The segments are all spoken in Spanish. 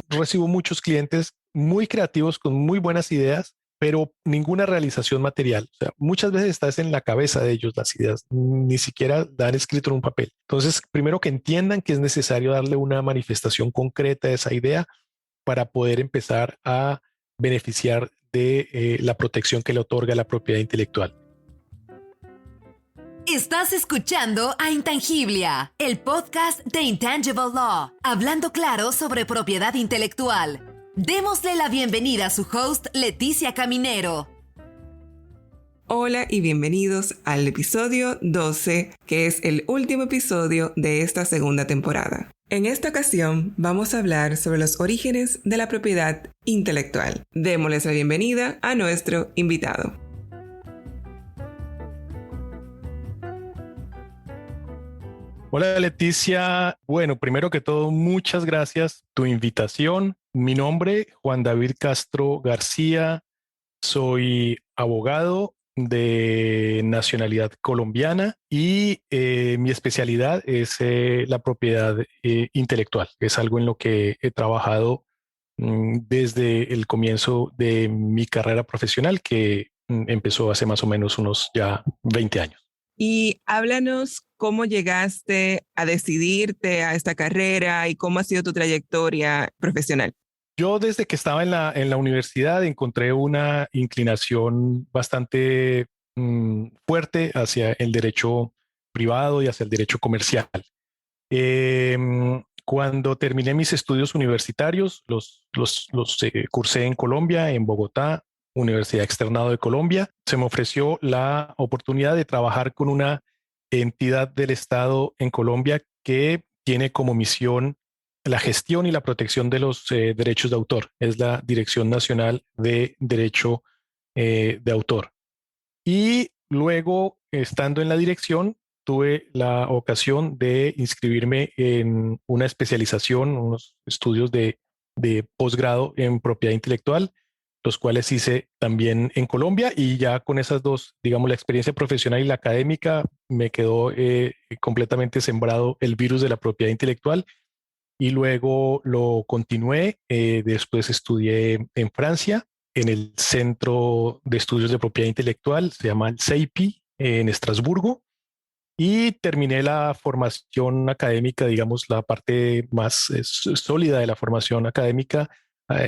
recibo muchos clientes muy creativos con muy buenas ideas, pero ninguna realización material. O sea, muchas veces estás en la cabeza de ellos las ideas, ni siquiera dan escrito en un papel. Entonces, primero que entiendan que es necesario darle una manifestación concreta a esa idea para poder empezar a beneficiar de la protección que le otorga la propiedad intelectual. Estás escuchando a Intangiblia, el podcast de Intangible Law, hablando claro sobre propiedad intelectual. Démosle la bienvenida a su host, Leticia Caminero. Hola y bienvenidos al episodio 12, que es el último episodio de esta segunda temporada. En esta ocasión vamos a hablar sobre los orígenes de la propiedad intelectual. Démosles la bienvenida a nuestro invitado. Hola Leticia, bueno, primero que todo, muchas gracias por tu invitación. Mi nombre, Juan David Castro García, soy abogado de nacionalidad colombiana y mi especialidad es la propiedad intelectual. Es algo en lo que he trabajado desde el comienzo de mi carrera profesional que empezó hace más o menos unos ya 20 años. Y háblanos cómo llegaste a decidirte a esta carrera y cómo ha sido tu trayectoria profesional. Yo desde que estaba en la universidad encontré una inclinación bastante fuerte hacia el derecho privado y hacia el derecho comercial. Cuando terminé mis estudios universitarios, los cursé en Colombia, en Bogotá, Universidad Externado de Colombia. Se me ofreció la oportunidad de trabajar con una entidad del Estado en Colombia que tiene como misión la gestión y la protección de los derechos de autor. Es la Dirección Nacional de Derecho de Autor. Y luego, estando en la dirección, tuve la ocasión de inscribirme en una especialización, unos estudios de posgrado en propiedad intelectual, los cuales hice también en Colombia, y ya con esas dos, digamos, la experiencia profesional y la académica, me quedó completamente sembrado el virus de la propiedad intelectual. Y luego lo continué. Después estudié en Francia, en el Centro de Estudios de Propiedad Intelectual, se llama el CEIPI, en Estrasburgo, y terminé la formación académica, digamos, la parte más sólida de la formación académica,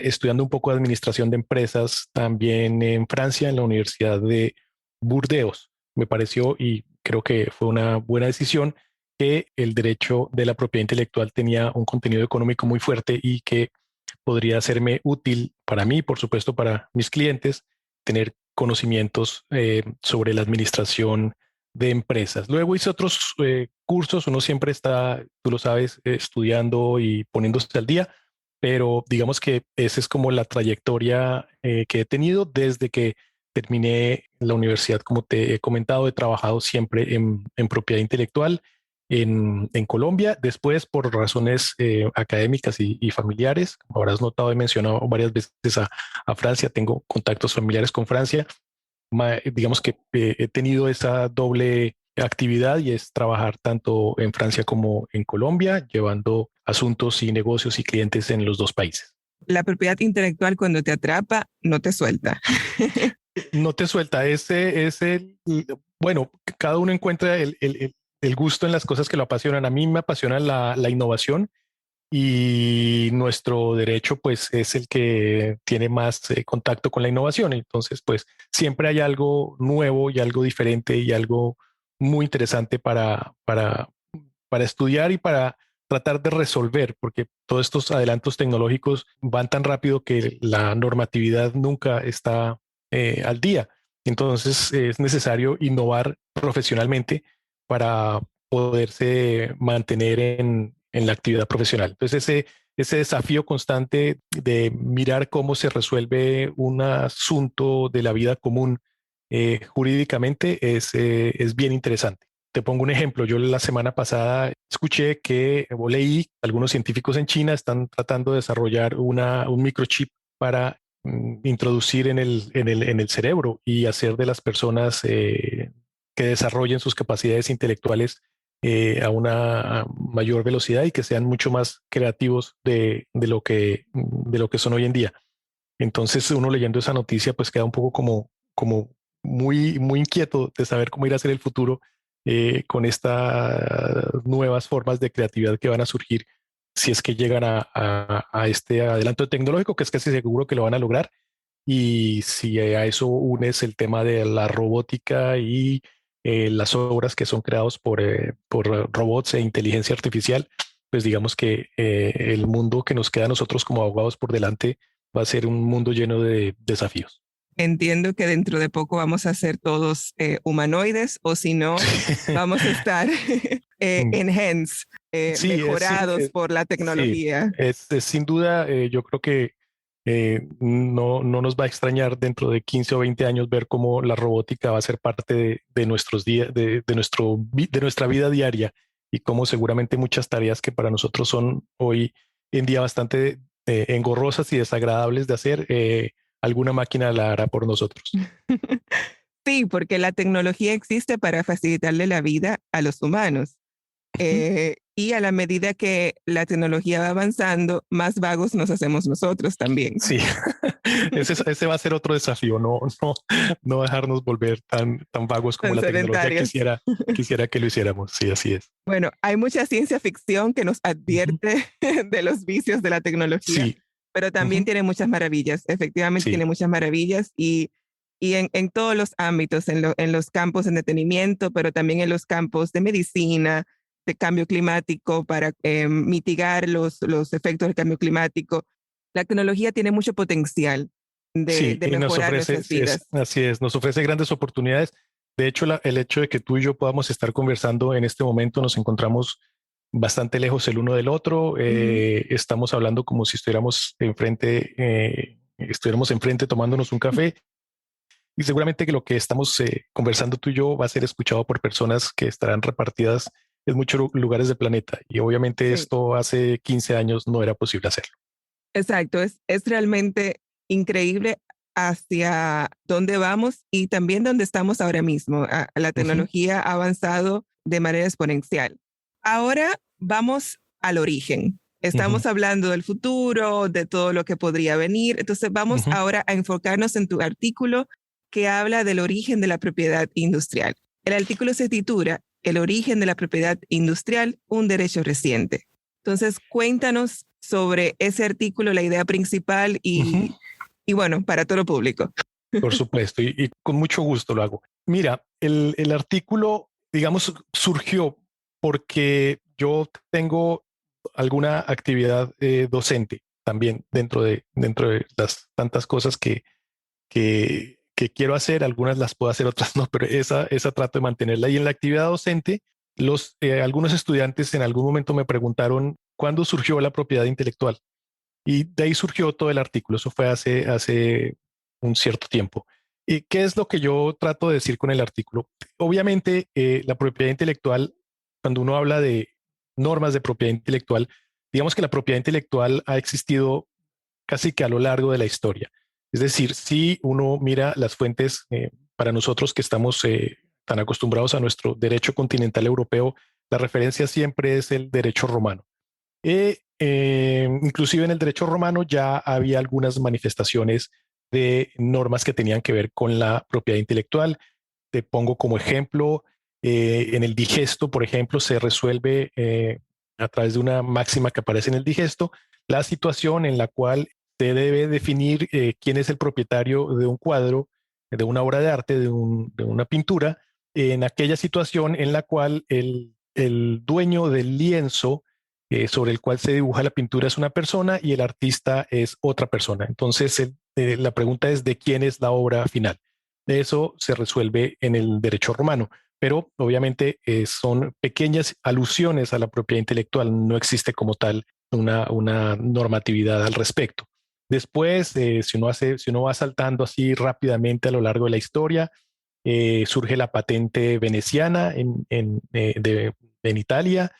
estudiando un poco de administración de empresas también en Francia, en la Universidad de Burdeos. Me pareció, y creo que fue una buena decisión, que el derecho de la propiedad intelectual tenía un contenido económico muy fuerte y que podría serme útil para mí, por supuesto, para mis clientes, tener conocimientos sobre la administración de empresas. Luego hice otros cursos. Uno siempre está, tú lo sabes, estudiando y poniéndose al día, pero digamos que esa es como la trayectoria que he tenido desde que terminé la universidad. Como te he comentado, he trabajado siempre en propiedad intelectual en Colombia. Después, por razones académicas y familiares, como habrás notado, he mencionado varias veces a Francia. Tengo contactos familiares con Francia. Digamos que he tenido esa doble actividad, y es trabajar tanto en Francia como en Colombia, llevando asuntos y negocios y clientes en los dos países. La propiedad intelectual, cuando te atrapa, no te suelta. No te suelta. Ese es bueno, cada uno encuentra el gusto en las cosas que lo apasionan. A mí me apasiona la innovación, y nuestro derecho pues es el que tiene más contacto con la innovación. Entonces pues siempre hay algo nuevo y algo diferente y algo muy interesante para estudiar y para tratar de resolver, porque todos estos adelantos tecnológicos van tan rápido que la normatividad nunca está al día. Entonces es necesario innovar profesionalmente para poderse mantener en la actividad profesional. Entonces ese desafío constante de mirar cómo se resuelve un asunto de la vida común jurídicamente es bien interesante. Te pongo un ejemplo. Yo la semana pasada escuché o leí algunos científicos en China están tratando de desarrollar un microchip para introducir en el cerebro y hacer de las personas que desarrollen sus capacidades intelectuales a una mayor velocidad y que sean mucho más creativos de lo que son hoy en día. Entonces uno leyendo esa noticia pues queda un poco como muy inquieto de saber cómo irá a ser el futuro con estas nuevas formas de creatividad que van a surgir si es que llegan a este adelanto tecnológico, que es casi seguro que lo van a lograr. Y si a eso unes el tema de la robótica y las obras que son creados por robots e inteligencia artificial, pues digamos que el mundo que nos queda a nosotros como abogados por delante va a ser un mundo lleno de desafíos. Entiendo que dentro de poco vamos a ser todos humanoides, o si no, vamos a estar enhanced, Sí, mejorados por la sí, tecnología. es sin duda, yo creo que no nos va a extrañar dentro de 15 o 20 años ver cómo la robótica va a ser parte de nuestros días, de nuestra vida diaria y cómo seguramente muchas tareas que para nosotros son hoy en día bastante engorrosas y desagradables de hacer, alguna máquina la hará por nosotros. Sí, porque la tecnología existe para facilitarle la vida a los humanos. Ujú. Y a la medida que la tecnología va avanzando, más vagos nos hacemos nosotros también. Sí, ese va a ser otro desafío, no dejarnos volver tan vagos como Tan la tecnología sedentarios. quisiera que lo hiciéramos. Sí, así es. Bueno, hay mucha ciencia ficción que nos Ujú. advierte de los vicios de la tecnología, Sí, pero también ujú, tiene muchas maravillas. Efectivamente sí, tiene muchas maravillas y en todos los ámbitos, en los campos de entretenimiento, pero también en los campos de medicina, de cambio climático, para mitigar los efectos del cambio climático. La tecnología tiene mucho potencial sí, de y nos mejorar ofrece, nuestras sí, vidas. así es, nos ofrece grandes oportunidades. De hecho, el hecho de que tú y yo podamos estar conversando en este momento, nos encontramos bastante lejos el uno del otro. Ujú. Estamos hablando como si estuviéramos enfrente tomándonos un café. Y seguramente que lo que estamos conversando tú y yo va a ser escuchado por personas que estarán repartidas en muchos lugares del planeta. Y obviamente Sí. esto hace 15 años no era posible hacerlo. Exacto, es realmente increíble hacia dónde vamos y también dónde estamos ahora mismo. La Ujú, tecnología ha avanzado de manera exponencial. Ahora vamos al origen. ujú, Estamos hablando del futuro, de todo lo que podría venir. Entonces vamos ujú. ahora a enfocarnos en tu artículo que habla del origen de la propiedad industrial. El artículo se titula El origen de la propiedad industrial, un derecho reciente. Entonces, cuéntanos sobre ese artículo, la idea principal Ujú. y bueno, para todo el público. Por supuesto, y con mucho gusto lo hago. Mira, el artículo, digamos, surgió porque yo tengo alguna actividad docente también dentro de las tantas cosas que quiero hacer. Algunas las puedo hacer, otras no, pero esa trato de mantenerla. Y en la actividad docente, algunos estudiantes en algún momento me preguntaron cuándo surgió la propiedad intelectual. Y de ahí surgió todo el artículo. Eso fue hace un cierto tiempo. ¿Y qué es lo que yo trato de decir con el artículo? Obviamente, la propiedad intelectual, cuando uno habla de normas de propiedad intelectual, digamos que la propiedad intelectual ha existido casi que a lo largo de la historia. Es decir, si uno mira las fuentes, para nosotros que estamos tan acostumbrados a nuestro derecho continental europeo, la referencia siempre es el derecho romano. Inclusive en el derecho romano ya había algunas manifestaciones de normas que tenían que ver con la propiedad intelectual. Te pongo como ejemplo, en el digesto, por ejemplo, se resuelve a través de una máxima que aparece en el digesto, la situación en la cual se debe definir quién es el propietario de un cuadro, de una obra de arte, de una pintura, en aquella situación en la cual el dueño del lienzo sobre el cual se dibuja la pintura es una persona y el artista es otra persona. Entonces, la pregunta es de quién es la obra final. Eso se resuelve en el derecho romano, pero obviamente son pequeñas alusiones a la propiedad intelectual. No existe como tal una normatividad al respecto. Después, si uno va saltando así rápidamente a lo largo de la historia, surge la patente veneciana en Italia.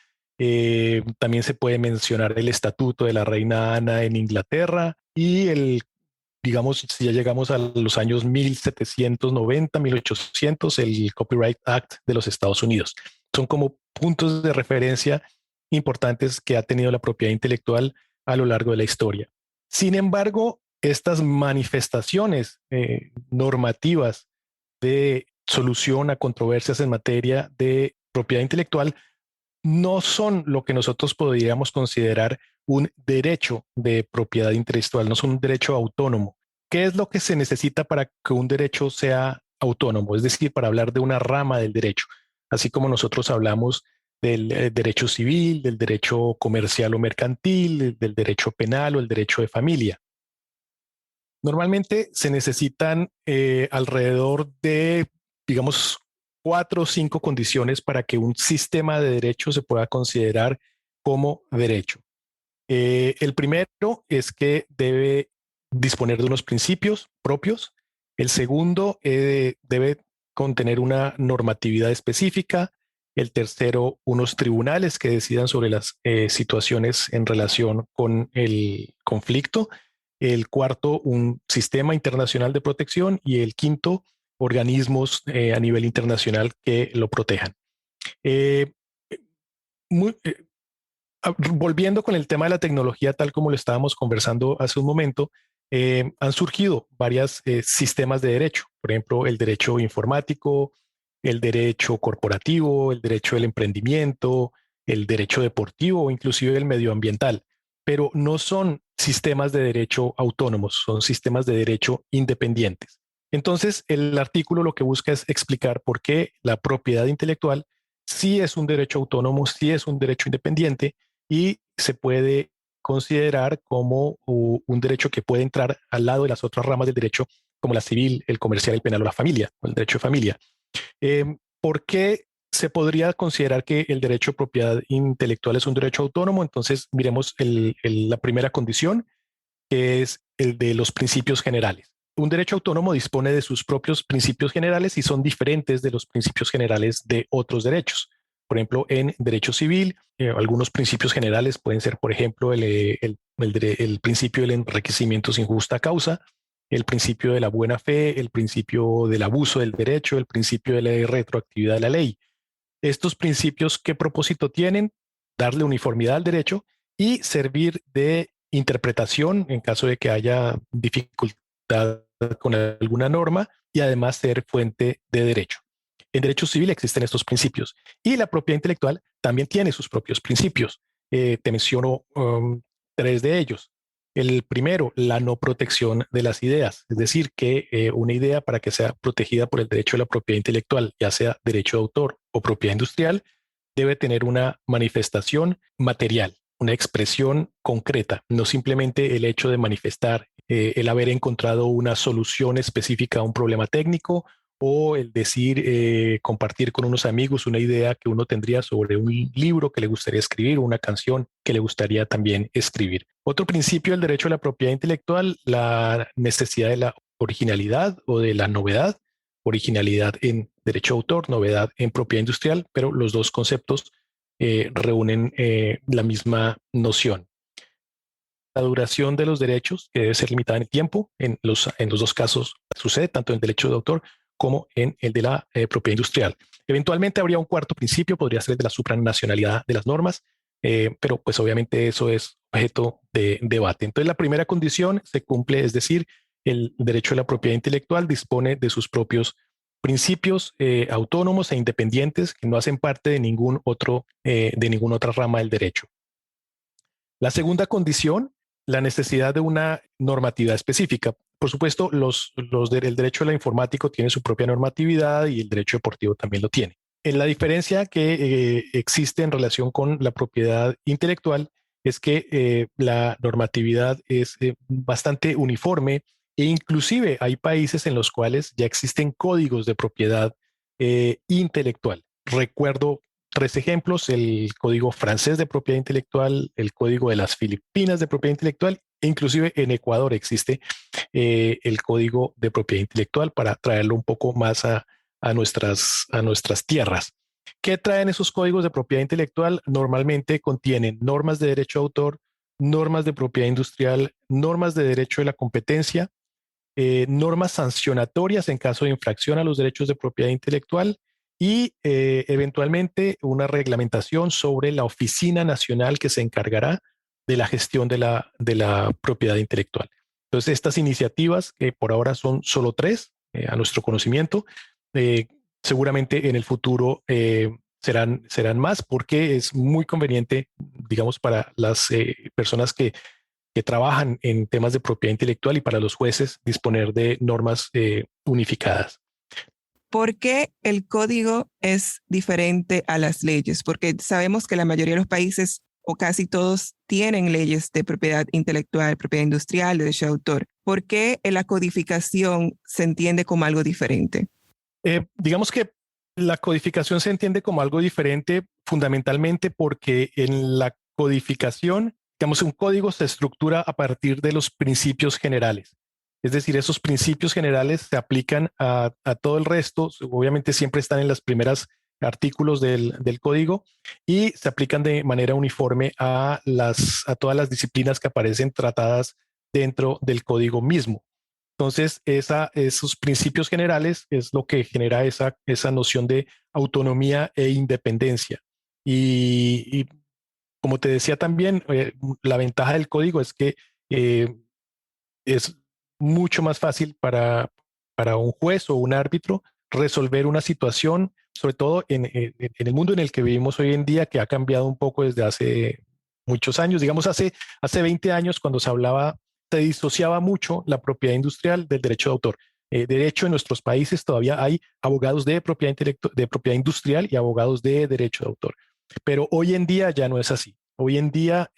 También se puede mencionar el estatuto de la reina Ana en Inglaterra y digamos, si ya llegamos a los años 1790, 1800, el Copyright Act de los Estados Unidos. son como puntos de referencia importantes que ha tenido la propiedad intelectual a lo largo de la historia. Sin embargo, estas manifestaciones normativas de solución a controversias en materia de propiedad intelectual no son lo que nosotros podríamos considerar un derecho de propiedad intelectual, no son un derecho autónomo. ¿Qué es lo que se necesita para que un derecho sea autónomo? Es decir, para hablar de una rama del derecho, así como nosotros hablamos del derecho civil, del derecho comercial o mercantil, del derecho penal o el derecho de familia. Normalmente se necesitan alrededor de, digamos, 4 o 5 condiciones para que un sistema de derecho se pueda considerar como derecho. El primero es que debe disponer de unos principios propios. El segundo debe contener una normatividad específica. El tercero, unos tribunales que decidan sobre las situaciones en relación con el conflicto. El cuarto, un sistema internacional de protección. Y el quinto, organismos a nivel internacional que lo protejan. Eh, muy, Volviendo con el tema de la tecnología, tal como lo estábamos conversando hace un momento, han surgido varios sistemas de derecho, por ejemplo, el derecho informático, el derecho corporativo, el derecho del emprendimiento, el derecho deportivo o inclusive el medioambiental, pero no son sistemas de derecho autónomos, son sistemas de derecho independientes. Entonces, el artículo lo que busca es explicar por qué la propiedad intelectual sí es un derecho autónomo, sí es un derecho independiente y se puede considerar como un derecho que puede entrar al lado de las otras ramas del derecho, como la civil, el comercial, el penal o la familia, o el derecho de familia. ¿Por qué se podría considerar que el derecho de propiedad intelectual es un derecho autónomo? Entonces, miremos la primera condición, que es el de los principios generales. Un derecho autónomo dispone de sus propios principios generales y son diferentes de los principios generales de otros derechos. Por ejemplo, en derecho civil, algunos principios generales pueden ser, por ejemplo, el principio del enriquecimiento sin justa causa, el principio de la buena fe, el principio del abuso del derecho, el principio de la retroactividad de la ley. Estos principios, ¿qué propósito tienen? Darle uniformidad al derecho y servir de interpretación en caso de que haya dificultad con alguna norma y además ser fuente de derecho. En derecho civil existen estos principios y la propiedad intelectual también tiene sus propios principios. Te menciono 3 de ellos. El primero, la no protección de las ideas, es decir, que una idea para que sea protegida por el derecho de la propiedad intelectual, ya sea derecho de autor o propiedad industrial, debe tener una manifestación material, una expresión concreta, no simplemente el hecho de manifestar el haber encontrado una solución específica a un problema técnico o el decir, compartir con unos amigos una idea que uno tendría sobre un libro que le gustaría escribir o una canción que le gustaría también escribir. Otro principio del derecho a la propiedad intelectual, la necesidad de la originalidad o de la novedad, originalidad en derecho de autor, novedad en propiedad industrial, pero los dos conceptos reúnen la misma noción. La duración de los derechos, que debe ser limitada en el tiempo, en los 2 casos sucede, tanto en el derecho de autor como en el de la propiedad industrial. Eventualmente habría un cuarto principio, podría ser el de la supranacionalidad de las normas, pero pues obviamente eso es objeto de debate. Entonces la primera condición se cumple, es decir, el derecho a la propiedad intelectual dispone de sus propios principios autónomos e independientes que no hacen parte de de ninguna otra rama del derecho. La segunda condición, la necesidad de una normatividad específica. Por supuesto, el derecho a la informática tiene su propia normatividad y el derecho deportivo también lo tiene. En la diferencia que existe en relación con la propiedad intelectual es que la normatividad es bastante uniforme e inclusive hay países en los cuales ya existen códigos de propiedad intelectual. Recuerdo 3 ejemplos: el código francés de propiedad intelectual, el código de las Filipinas de propiedad intelectual, e inclusive en Ecuador existe el código de propiedad intelectual para traerlo un poco más a nuestras tierras. ¿Qué traen esos códigos de propiedad intelectual? Normalmente contienen normas de derecho de autor, normas de propiedad industrial, normas de derecho de la competencia, normas sancionatorias en caso de infracción a los derechos de propiedad intelectual y eventualmente una reglamentación sobre la Oficina Nacional que se encargará de la gestión de la propiedad intelectual. Entonces, estas iniciativas, que por ahora son solo 3, a nuestro conocimiento, seguramente en el futuro serán más, porque es muy conveniente, digamos, para las personas que trabajan en temas de propiedad intelectual y para los jueces disponer de normas unificadas. ¿Por qué el código es diferente a las leyes? Porque sabemos que la mayoría de los países o casi todos tienen leyes de propiedad intelectual, propiedad industrial, derecho de autor. ¿Por qué la codificación se entiende como algo diferente? Digamos que la codificación se entiende como algo diferente fundamentalmente porque en la codificación, digamos, un código se estructura a partir de los principios generales. Es decir, esos principios generales se aplican a todo el resto. Obviamente siempre están en los primeros artículos del código y se aplican de manera uniforme a todas las disciplinas que aparecen tratadas dentro del código mismo. Entonces, esos principios generales es lo que genera esa noción de autonomía e independencia. Y como te decía también, la ventaja del código es que es mucho más fácil para un juez o un árbitro resolver una situación, sobre todo en el mundo en el que vivimos hoy en día, que ha cambiado un poco desde hace muchos años. Digamos, hace 20 años, cuando se disociaba mucho la propiedad industrial del derecho de autor. De hecho, en nuestros países todavía hay abogados de de propiedad industrial y abogados de derecho de autor. Pero hoy en día ya no es así. Hoy en día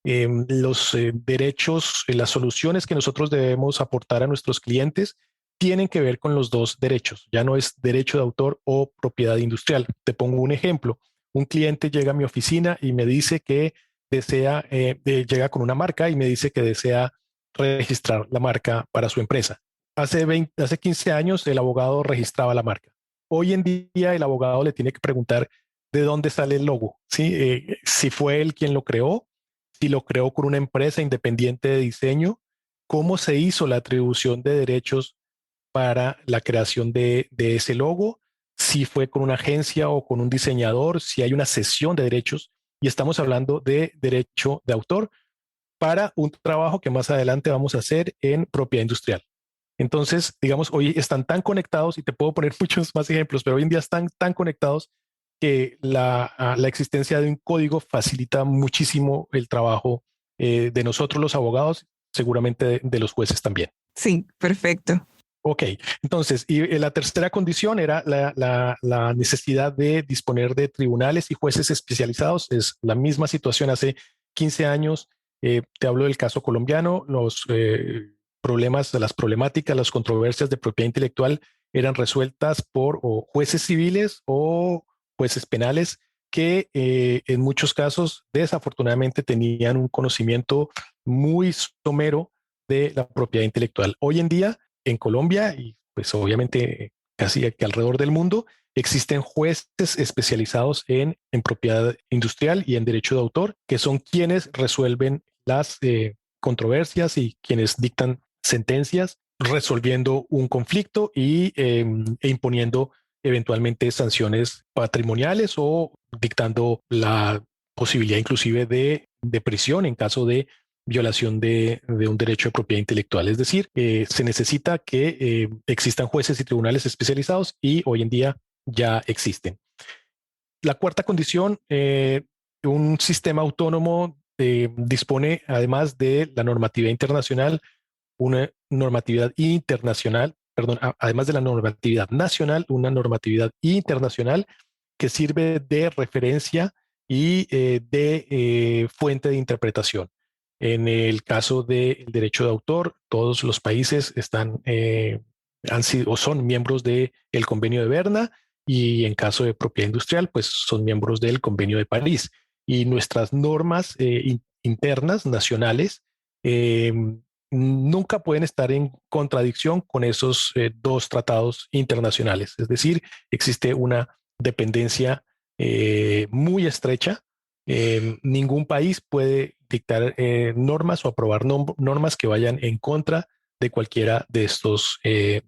los derechos, las soluciones que nosotros debemos aportar a nuestros clientes tienen que ver con los dos derechos. Ya no es derecho de autor o propiedad industrial. Te pongo un ejemplo. Un cliente llega a mi oficina y me dice que llega con una marca y me dice que desea registrar la marca para su empresa. Hace 15 años el abogado registraba la marca. Hoy en día el abogado le tiene que preguntar de dónde sale el logo, ¿sí? Si fue él quien lo creó, si lo creó con una empresa independiente de diseño, cómo se hizo la atribución de derechos para la creación de ese logo, si fue con una agencia o con un diseñador, si hay una cesión de derechos, y estamos hablando de derecho de autor para un trabajo que más adelante vamos a hacer en propiedad industrial. Entonces, digamos, hoy están tan conectados, y te puedo poner muchos más ejemplos, pero hoy en día están tan conectados que la existencia de un código facilita muchísimo el trabajo de nosotros los abogados, seguramente de los jueces también. Sí, perfecto. Ok, entonces, y la tercera condición era la necesidad de disponer de tribunales y jueces especializados. Es la misma situación hace 15 años. Te hablo del caso colombiano. Los problemas, las problemáticas, las controversias de propiedad intelectual eran resueltas por o jueces civiles o jueces penales que en muchos casos desafortunadamente tenían un conocimiento muy somero de la propiedad intelectual. Hoy en día, en Colombia y pues obviamente casi que alrededor del mundo, existen jueces especializados en propiedad industrial y en derecho de autor, que son quienes resuelven las controversias y quienes dictan sentencias, resolviendo un conflicto e imponiendo eventualmente sanciones patrimoniales o dictando la posibilidad inclusive de prisión en caso de violación de un derecho de propiedad intelectual. Es decir, se necesita que existan jueces y tribunales especializados y hoy en día ya existen. La cuarta condición, un sistema autónomo dispone, además de la normatividad internacional, además de la normatividad nacional, una normatividad internacional que sirve de referencia y de fuente de interpretación. En el caso del derecho de autor, todos los países han sido o son miembros del Convenio de Berna, y en caso de propiedad industrial, pues son miembros del Convenio de París. Y nuestras normas internas, nacionales, nunca pueden estar en contradicción con esos dos tratados internacionales. Es decir, existe una dependencia muy estrecha. Ningún país puede dictar normas o aprobar normas que vayan en contra de cualquiera de estos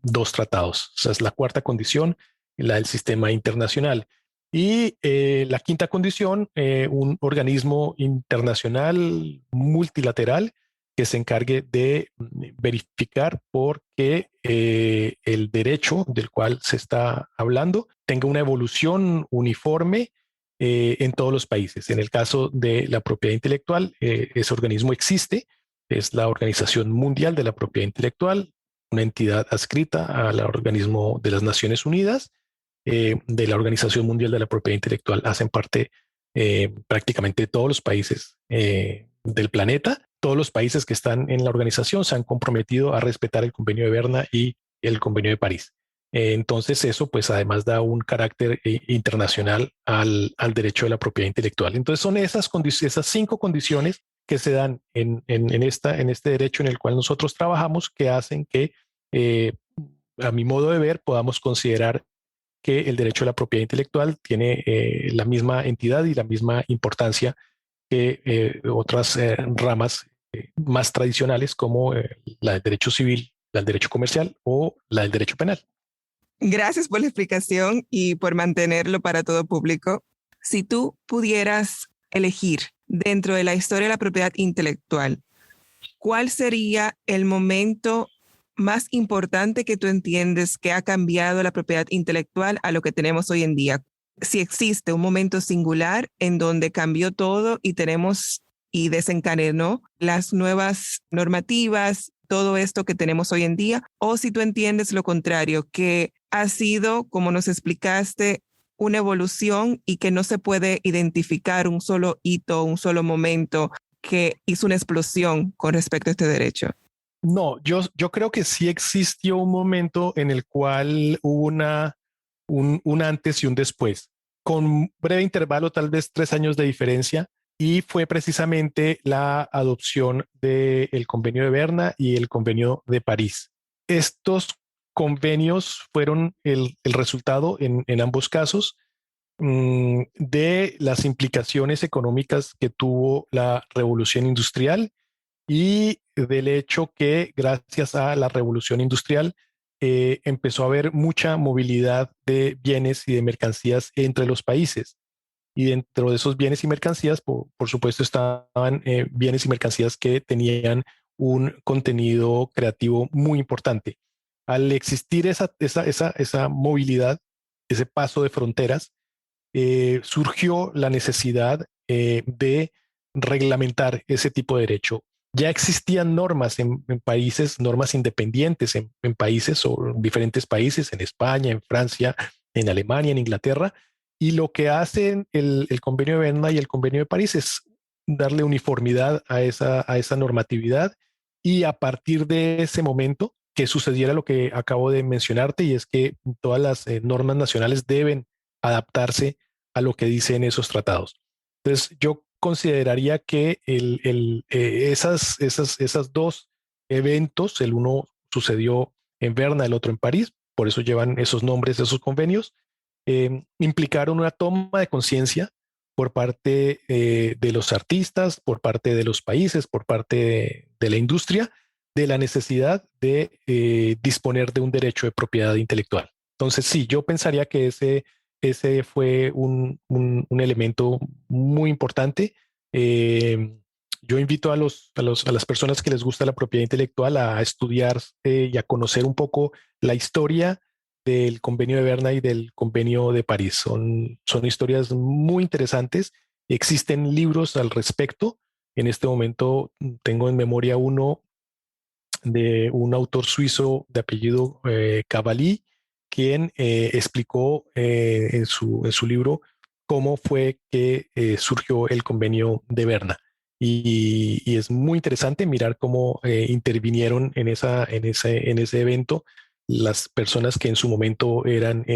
dos tratados. Esa es la cuarta condición la del sistema internacional. Y la quinta condición, un organismo internacional multilateral que se encargue de verificar por qué el derecho del cual se está hablando tenga una evolución uniforme en todos los países. En el caso de la propiedad intelectual, ese organismo existe, es la Organización Mundial de la Propiedad Intelectual, una entidad adscrita al organismo de las Naciones Unidas, de la Organización Mundial de la Propiedad Intelectual. Hacen parte prácticamente todos los países del planeta. Todos los países que están en la organización se han comprometido a respetar el Convenio de Berna y el Convenio de París. Entonces eso pues además da un carácter internacional al derecho de la propiedad intelectual. Entonces son esas 5 condiciones que se dan en este derecho en el cual nosotros trabajamos que hacen que, a mi modo de ver, podamos considerar que el derecho a la propiedad intelectual tiene la misma entidad y la misma importancia que otras ramas más tradicionales como la del derecho civil, la del derecho comercial o la del derecho penal. Gracias por la explicación y por mantenerlo para todo público. Si tú pudieras elegir dentro de la historia de la propiedad intelectual, ¿cuál sería el momento más importante que tú entiendes que ha cambiado la propiedad intelectual a lo que tenemos hoy en día? Si existe un momento singular en donde cambió todo y desencadenó las nuevas normativas, todo esto que tenemos hoy en día, o si tú entiendes lo contrario, que ha sido, como nos explicaste, una evolución y que no se puede identificar un solo hito, un solo momento que hizo una explosión con respecto a este derecho. No, yo creo que sí existió un momento en el cual hubo un antes y un después, con breve intervalo, tal vez 3 años de diferencia, y fue precisamente la adopción del Convenio de Berna y el Convenio de París. Estos convenios fueron el resultado en ambos casos de las implicaciones económicas que tuvo la revolución industrial y del hecho que gracias a la revolución industrial empezó a haber mucha movilidad de bienes y de mercancías entre los países. Y dentro de esos bienes y mercancías, por supuesto, estaban bienes y mercancías que tenían un contenido creativo muy importante. Al existir esa movilidad, ese paso de fronteras, surgió la necesidad de reglamentar ese tipo de derecho. Ya existían normas en países, normas independientes en países o en diferentes países, en España, en Francia, en Alemania, en Inglaterra, y lo que hacen el Convenio de Berna y el Convenio de París es darle uniformidad a esa normatividad, y a partir de ese momento que sucediera lo que acabo de mencionarte, y es que todas las normas nacionales deben adaptarse a lo que dicen esos tratados. Entonces, yo consideraría que esas 2 eventos, el uno sucedió en Berna, el otro en París, por eso llevan esos nombres, esos convenios, implicaron una toma de conciencia por parte de los artistas, por parte de los países, por parte de la industria, de la necesidad de disponer de un derecho de propiedad intelectual. Entonces, sí, yo pensaría que ese fue un elemento muy importante. Yo invito a las personas que les gusta la propiedad intelectual a estudiar y a conocer un poco la historia del Convenio de Berna y del Convenio de París. Son historias muy interesantes. Existen libros al respecto. En este momento tengo en memoria uno de un autor suizo de apellido Cavalli, quien explicó en su libro cómo fue que surgió el Convenio de Berna. Y es muy interesante mirar cómo intervinieron en ese evento las personas que en su momento eran,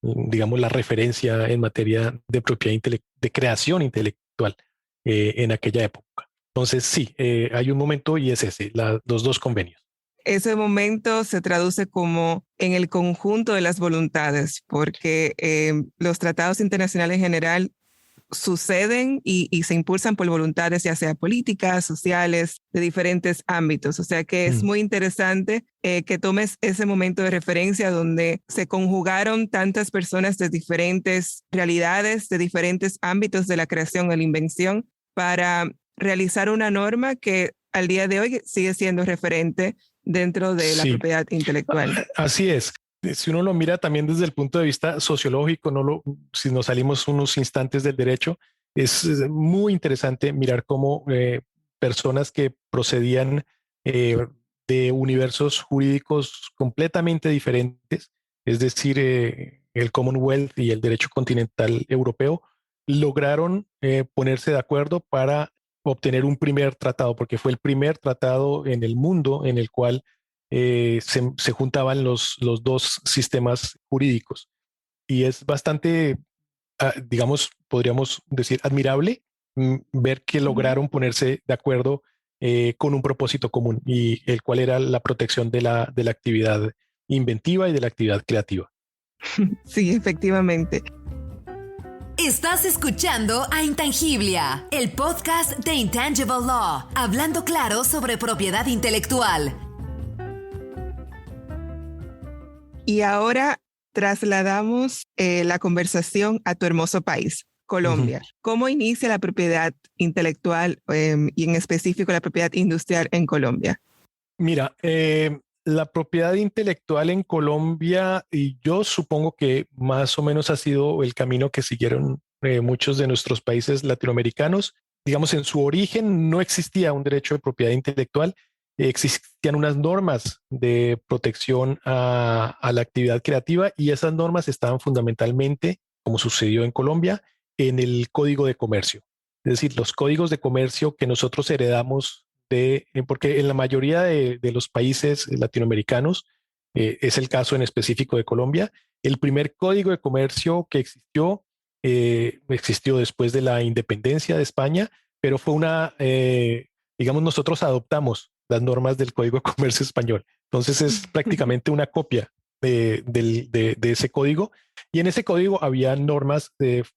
digamos, la referencia en materia de propiedad de creación intelectual en aquella época. Entonces, sí, hay un momento y es ese, los 2 convenios. Ese momento se traduce como en el conjunto de las voluntades, porque los tratados internacionales en general suceden y se impulsan por voluntades, ya sea políticas, sociales, de diferentes ámbitos. O sea que es muy interesante que tomes ese momento de referencia donde se conjugaron tantas personas de diferentes realidades, de diferentes ámbitos de la creación o la invención para realizar una norma que al día de hoy sigue siendo referente dentro de la propiedad intelectual. Así es. Si uno lo mira también desde el punto de vista sociológico, si nos salimos unos instantes del derecho, es muy interesante mirar cómo personas que procedían de universos jurídicos completamente diferentes, es decir, el Commonwealth y el derecho continental europeo, lograron ponerse de acuerdo para obtener un primer tratado, porque fue el primer tratado en el mundo en el cual se juntaban los dos sistemas jurídicos. Y es bastante, digamos, podríamos decir, admirable ver que lograron ponerse de acuerdo con un propósito común, y el cual era la protección de la actividad inventiva y de la actividad creativa. Sí, efectivamente. Estás escuchando a Intangiblia, el podcast de Intangible Law, hablando claro sobre propiedad intelectual. Y ahora trasladamos la conversación a tu hermoso país, Colombia. ¿Cómo inicia la propiedad intelectual y en específico la propiedad industrial en Colombia? Mira, la propiedad intelectual en Colombia, y yo supongo que más o menos ha sido el camino que siguieron muchos de nuestros países latinoamericanos. Digamos, en su origen no existía un derecho de propiedad intelectual, existían unas normas de protección a la actividad creativa, y esas normas estaban fundamentalmente, como sucedió en Colombia, en el Código de Comercio. Es decir, los códigos de comercio que nosotros heredamos porque en la mayoría de los países latinoamericanos, es el caso en específico de Colombia, el primer código de comercio que existió después de la independencia de España, pero fue digamos, nosotros adoptamos las normas del Código de Comercio español. Entonces es prácticamente una copia de ese código, y en ese código había normas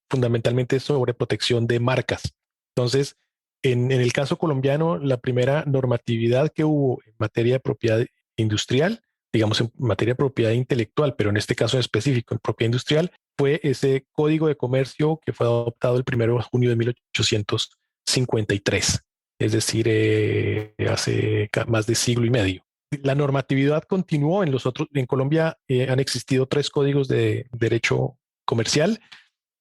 fundamentalmente sobre protección de marcas. Entonces, en el caso colombiano, la primera normatividad que hubo en materia de propiedad industrial, digamos en materia de propiedad intelectual, pero en este caso en específico en propiedad industrial, fue ese Código de Comercio que fue adoptado el 1 de junio de 1853, es decir, hace más de siglo y medio. La normatividad continuó en Colombia han existido 3 códigos de derecho comercial,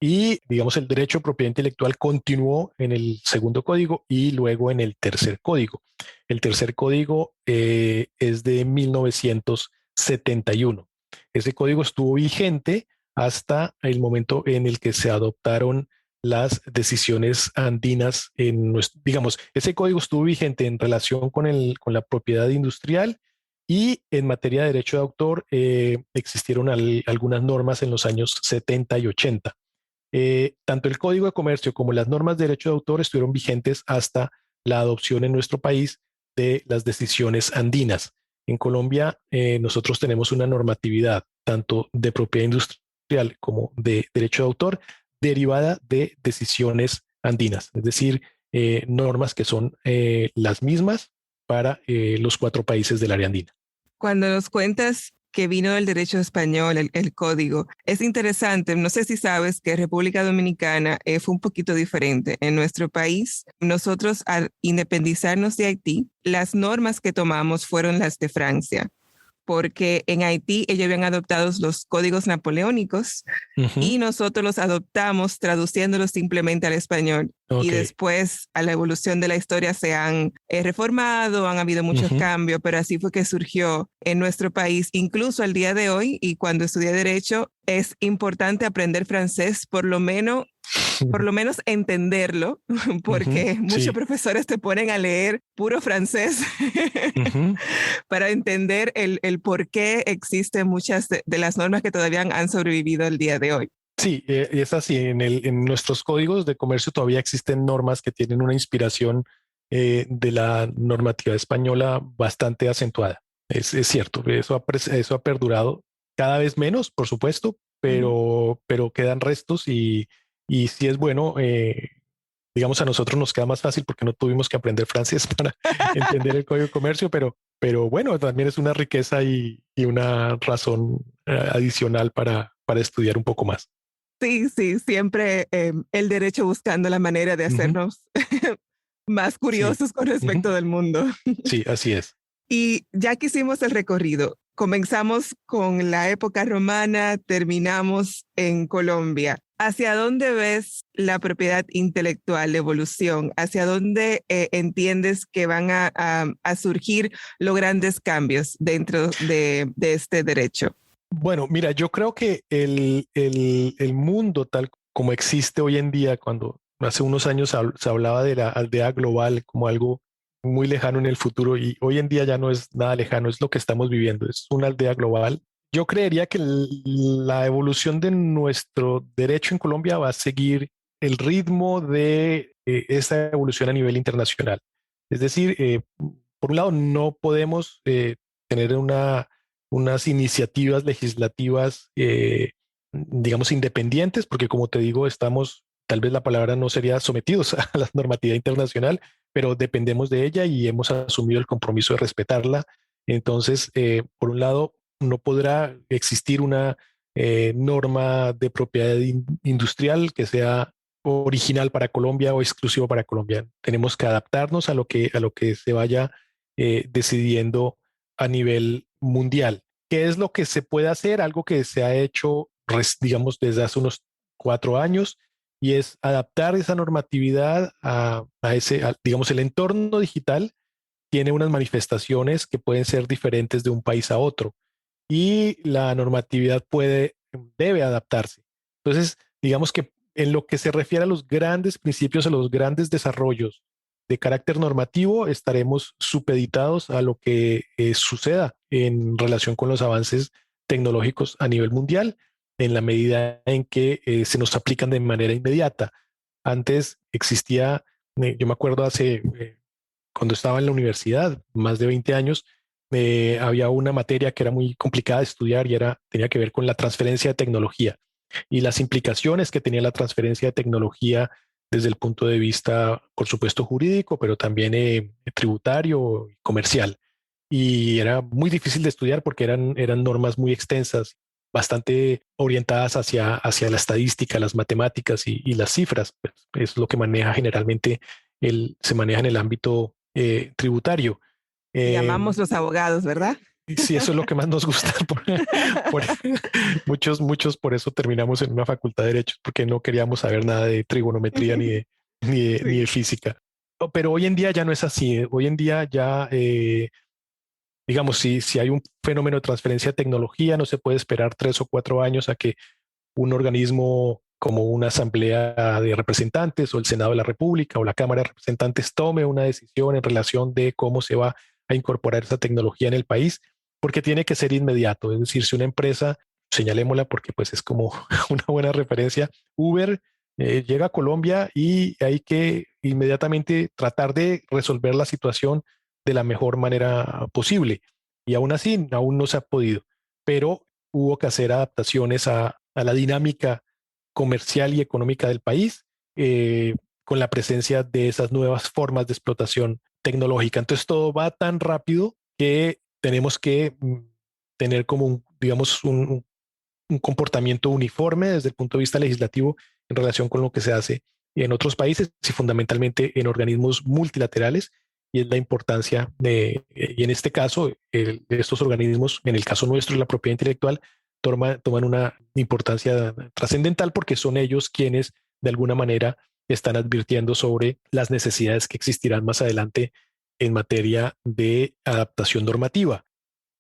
y digamos el derecho de propiedad intelectual continuó en el segundo código y luego en el tercer código. El tercer código es de 1971. Ese código estuvo vigente hasta el momento en el que se adoptaron las decisiones andinas digamos, ese código estuvo vigente en relación con la propiedad industrial, y en materia de derecho de autor existieron algunas normas en los años 70 y 80. Tanto el Código de Comercio como las normas de derecho de autor estuvieron vigentes hasta la adopción en nuestro país de las decisiones andinas. En Colombia, nosotros tenemos una normatividad tanto de propiedad industrial como de derecho de autor derivada de decisiones andinas, es decir, normas que son las mismas para los 4 países del área andina. Cuando nos cuentas que vino del derecho español, el código, es interesante. No sé si sabes que República Dominicana fue un poquito diferente. En nuestro país, nosotros al independizarnos de Haití, las normas que tomamos fueron las de Francia, porque en Haití ellos habían adoptado los códigos napoleónicos y nosotros los adoptamos traduciéndolos simplemente al español. Y después, a la evolución de la historia, se han reformado, han habido muchos cambios, pero así fue que surgió en nuestro país. Incluso al día de hoy, y cuando estudié Derecho, es importante aprender francés, por lo menos entenderlo, porque muchos profesores te ponen a leer puro francés para entender el por qué existen muchas de las normas que todavía han sobrevivido al día de hoy. Sí, es así. En nuestros códigos de comercio todavía existen normas que tienen una inspiración de la normativa española bastante acentuada. Es cierto, eso ha perdurado cada vez menos, por supuesto, pero quedan restos, y Y sí es bueno, digamos, a nosotros nos queda más fácil porque no tuvimos que aprender francés para entender el código de comercio, pero bueno, también es una riqueza y una razón adicional para estudiar un poco más. Sí, sí, siempre el derecho buscando la manera de Ujú. hacernos más Sí, curiosos con ujú. respecto del mundo. Sí, así es. Y ya que hicimos el recorrido, comenzamos con la época romana, terminamos en Colombia. ¿Hacia dónde ves la propiedad intelectual, la evolución? ¿Hacia dónde entiendes que van a surgir los grandes cambios dentro de este derecho? Bueno, mira, yo creo que el mundo tal como existe hoy en día, cuando hace unos años se hablaba de la aldea global como algo muy lejano en el futuro y hoy en día ya no es nada lejano, es lo que estamos viviendo, es una aldea global. Yo creería que la evolución de nuestro derecho en Colombia va a seguir el ritmo de esa evolución a nivel internacional. Es decir, por un lado, no podemos tener unas iniciativas legislativas, digamos, independientes, porque como te digo, estamos, tal vez la palabra no sería sometidos a la normatividad internacional, pero dependemos de ella y hemos asumido el compromiso de respetarla. Entonces, por un lado, no podrá existir una norma de propiedad industrial que sea original para Colombia o exclusivo para Colombia. Tenemos que adaptarnos a lo que se vaya decidiendo a nivel mundial. ¿Qué es lo que se puede hacer? Algo que se ha hecho, digamos, desde hace unos 4 años, y es adaptar esa normatividad digamos, el entorno digital tiene unas manifestaciones que pueden ser diferentes de un país a otro y la normatividad debe adaptarse. Entonces, digamos que en lo que se refiere a los grandes principios, a los grandes desarrollos de carácter normativo, estaremos supeditados a lo que suceda en relación con los avances tecnológicos a nivel mundial, en la medida en que se nos aplican de manera inmediata. Antes existía, yo me acuerdo cuando estaba en la universidad, más de 20 años, había una materia que era muy complicada de estudiar y tenía que ver con la transferencia de tecnología y las implicaciones que tenía la transferencia de tecnología desde el punto de vista, por supuesto, jurídico, pero también tributario y comercial. Y era muy difícil de estudiar porque eran normas muy extensas, bastante orientadas hacia la estadística, las matemáticas y las cifras. Pues, es lo que maneja generalmente, se maneja en el ámbito tributario. Eh, Llamamos los abogados, ¿verdad? sí, eso es lo que más nos gusta. Por muchos por eso terminamos en una facultad de Derechos, porque no queríamos saber nada de trigonometría ni de Sí. física. Pero hoy en día ya no es así. Hoy en día ya, digamos, si hay un fenómeno de transferencia de tecnología, no se puede esperar 3 o 4 años a que un organismo como una asamblea de representantes o el Senado de la República o la Cámara de Representantes tome una decisión en relación de cómo se va a incorporar esa tecnología en el país, porque tiene que ser inmediato. Es decir, si una empresa, señalémosla porque pues es como una buena referencia, Uber llega a Colombia y hay que inmediatamente tratar de resolver la situación de la mejor manera posible. Y aún así, aún no se ha podido, pero hubo que hacer adaptaciones a la dinámica comercial y económica del país, con la presencia de esas nuevas formas de explotación tecnológica. Entonces todo va tan rápido que tenemos que tener como digamos, un comportamiento uniforme desde el punto de vista legislativo en relación con lo que se hace en otros países y fundamentalmente en organismos multilaterales. Y es la importancia y en este caso, estos organismos, en el caso nuestro, la propiedad intelectual, toman una importancia trascendental porque son ellos quienes de alguna manera están advirtiendo sobre las necesidades que existirán más adelante en materia de adaptación normativa.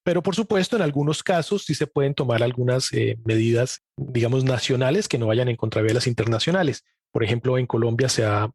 Pero por supuesto, en algunos casos sí se pueden tomar algunas medidas, digamos, nacionales que no vayan en contravía de las internacionales. Por ejemplo, en Colombia se ha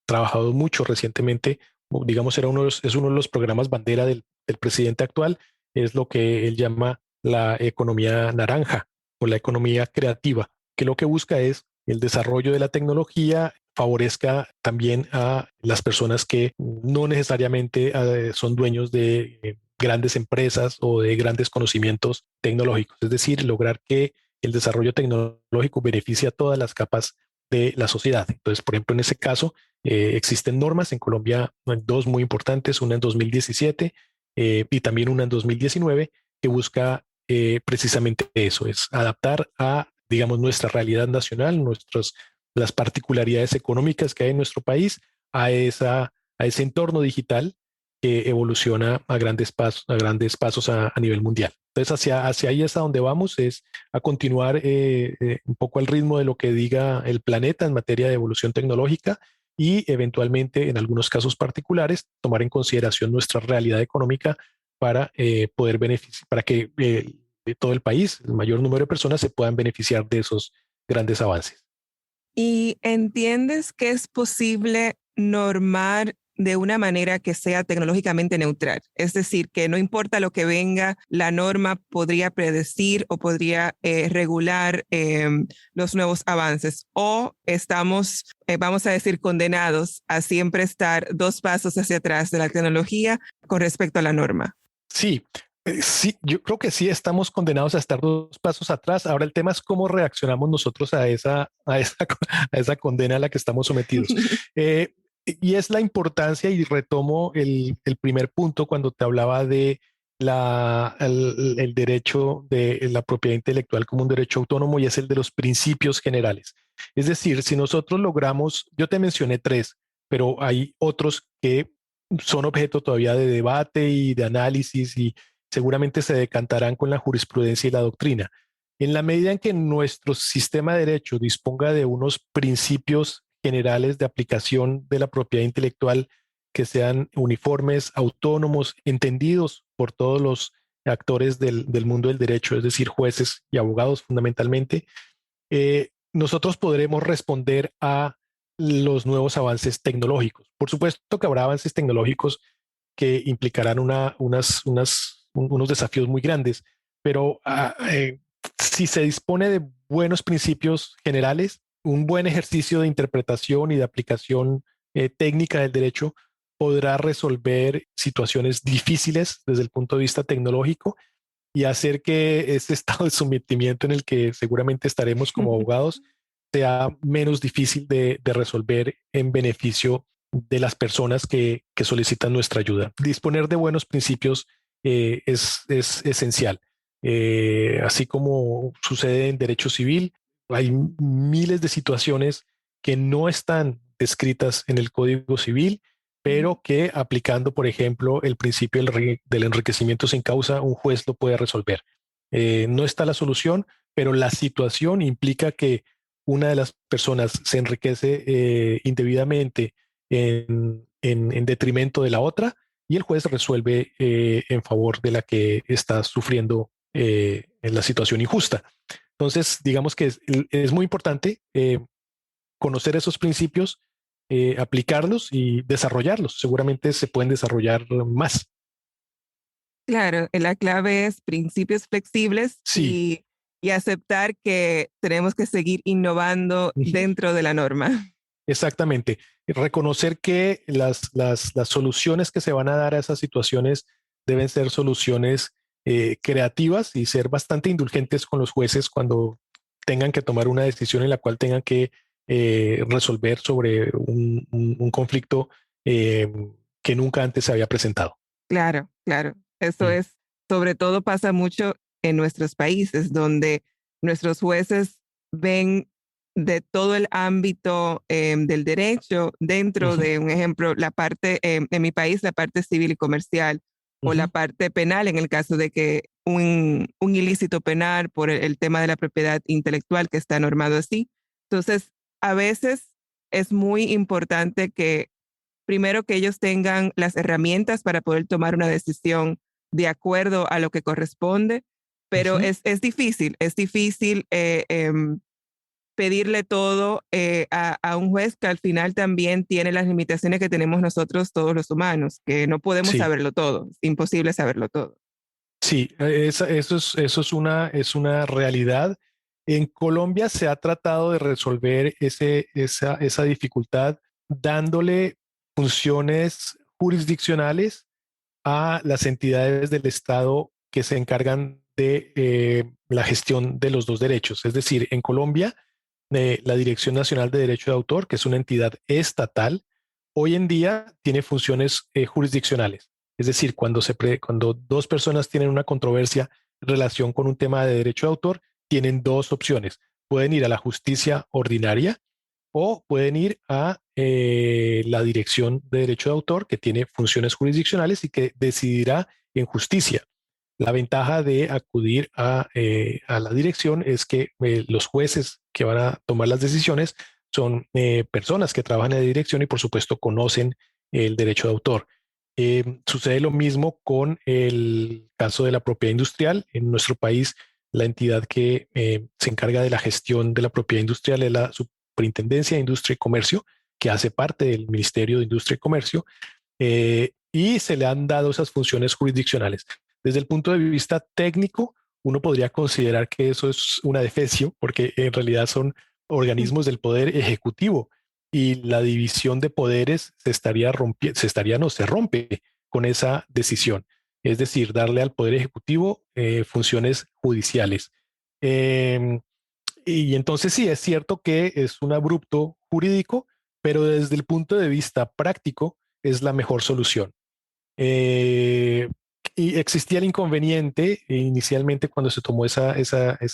trabajado mucho recientemente, digamos, es uno de los programas bandera del presidente actual, es lo que él llama la economía naranja o la economía creativa, que lo que busca es el desarrollo de la tecnología favorezca también a las personas que no necesariamente son dueños de grandes empresas o de grandes conocimientos tecnológicos, es decir, lograr que el desarrollo tecnológico beneficie a todas las capas de la sociedad. Entonces, por ejemplo, en ese caso, existen normas en Colombia, dos muy importantes, una en 2017 y también una en 2019, que busca precisamente eso, es adaptar a, digamos, nuestra realidad nacional, las particularidades económicas que hay en nuestro país a ese entorno digital que evoluciona a grandes pasos a nivel mundial. Entonces, hacia ahí es a donde vamos, es a continuar un poco al ritmo de lo que diga el planeta en materia de evolución tecnológica y eventualmente, en algunos casos particulares, tomar en consideración nuestra realidad económica para poder beneficiar, para que de todo el país, el mayor número de personas se puedan beneficiar de esos grandes avances. ¿Y entiendes que es posible normar de una manera que sea tecnológicamente neutral? Es decir, que no importa lo que venga, la norma podría predecir o podría regular los nuevos avances. O estamos, vamos a decir, condenados a siempre estar 2 pasos hacia atrás de la tecnología con respecto a la norma. Sí, sí, yo creo que sí estamos condenados a estar 2 pasos atrás. Ahora el tema es cómo reaccionamos nosotros a esa condena a la que estamos sometidos. Eh, y es la importancia, y retomo el primer punto cuando te hablaba de el derecho de la propiedad intelectual como un derecho autónomo, y es el de los principios generales. Es decir, si nosotros logramos, yo te mencioné tres, pero hay otros que son objeto todavía de debate y de análisis y seguramente se decantarán con la jurisprudencia y la doctrina. En la medida en que nuestro sistema de derecho disponga de unos principios generales de aplicación de la propiedad intelectual que sean uniformes, autónomos, entendidos por todos los actores del mundo del derecho, es decir, jueces y abogados fundamentalmente, nosotros podremos responder a los nuevos avances tecnológicos. Por supuesto que habrá avances tecnológicos que implicarán unos desafíos muy grandes, pero si se dispone de buenos principios generales, un buen ejercicio de interpretación y de aplicación técnica del derecho podrá resolver situaciones difíciles desde el punto de vista tecnológico y hacer que ese estado de sometimiento en el que seguramente estaremos como abogados sea menos difícil de resolver en beneficio de las personas que solicitan nuestra ayuda. Disponer de buenos principios es esencial. Así como sucede en derecho civil, hay miles de situaciones que no están descritas en el Código Civil, pero que aplicando, por ejemplo, el principio del enriquecimiento sin causa, un juez lo puede resolver. No está la solución, pero la situación implica que una de las personas se enriquece indebidamente en detrimento de la otra y el juez resuelve en favor de la que está sufriendo en la situación injusta. Entonces, digamos que es muy importante conocer esos principios, aplicarlos y desarrollarlos. Seguramente se pueden desarrollar más. Claro, la clave es principios flexibles Sí. y aceptar que tenemos que seguir innovando dentro de la norma. Exactamente. Reconocer que las soluciones que se van a dar a esas situaciones deben ser soluciones creativas y ser bastante indulgentes con los jueces cuando tengan que tomar una decisión en la cual tengan que resolver sobre un conflicto que nunca antes se había presentado. Claro, claro. Eso Mm. es, sobre todo pasa mucho en nuestros países, donde nuestros jueces ven de todo el ámbito del derecho dentro Ujú, de un ejemplo, la parte, en mi país, la parte civil y comercial, o la ujú. parte penal en el caso de que un ilícito penal por el tema de la propiedad intelectual que está normado así. Entonces, a veces es muy importante que primero que ellos tengan las herramientas para poder tomar una decisión de acuerdo a lo que corresponde, pero Ujú. es difícil pedirle todo a un juez que al final también tiene las limitaciones que tenemos nosotros todos los humanos, que no podemos Sí, saberlo todo, es imposible saberlo todo. sí, eso es una realidad. En Colombia se ha tratado de resolver esa dificultad dándole funciones jurisdiccionales a las entidades del Estado que se encargan de la gestión de los dos derechos. Es decir, en Colombia La Dirección Nacional de Derecho de Autor, que es una entidad estatal, hoy en día tiene funciones jurisdiccionales. Es decir, cuando dos personas tienen una controversia en relación con un tema de derecho de autor, tienen dos opciones. Pueden ir a la justicia ordinaria o pueden ir a la Dirección de Derecho de Autor, que tiene funciones jurisdiccionales y que decidirá en justicia. La ventaja de acudir a la dirección es que los jueces que van a tomar las decisiones son personas que trabajan en la dirección y por supuesto conocen el derecho de autor. Sucede lo mismo con el caso de la propiedad industrial. En nuestro país, la entidad que se encarga de la gestión de la propiedad industrial es la Superintendencia de Industria y Comercio, que hace parte del Ministerio de Industria y Comercio, y se le han dado esas funciones jurisdiccionales. Desde el punto de vista técnico, uno podría considerar que eso es una defecio, porque en realidad son organismos del poder ejecutivo y la división de poderes se rompe con esa decisión. Es decir, darle al poder ejecutivo funciones judiciales. Y entonces sí, es cierto que es un abrupto jurídico, pero desde el punto de vista práctico es la mejor solución. Eh, y existía el inconveniente inicialmente cuando se tomó esa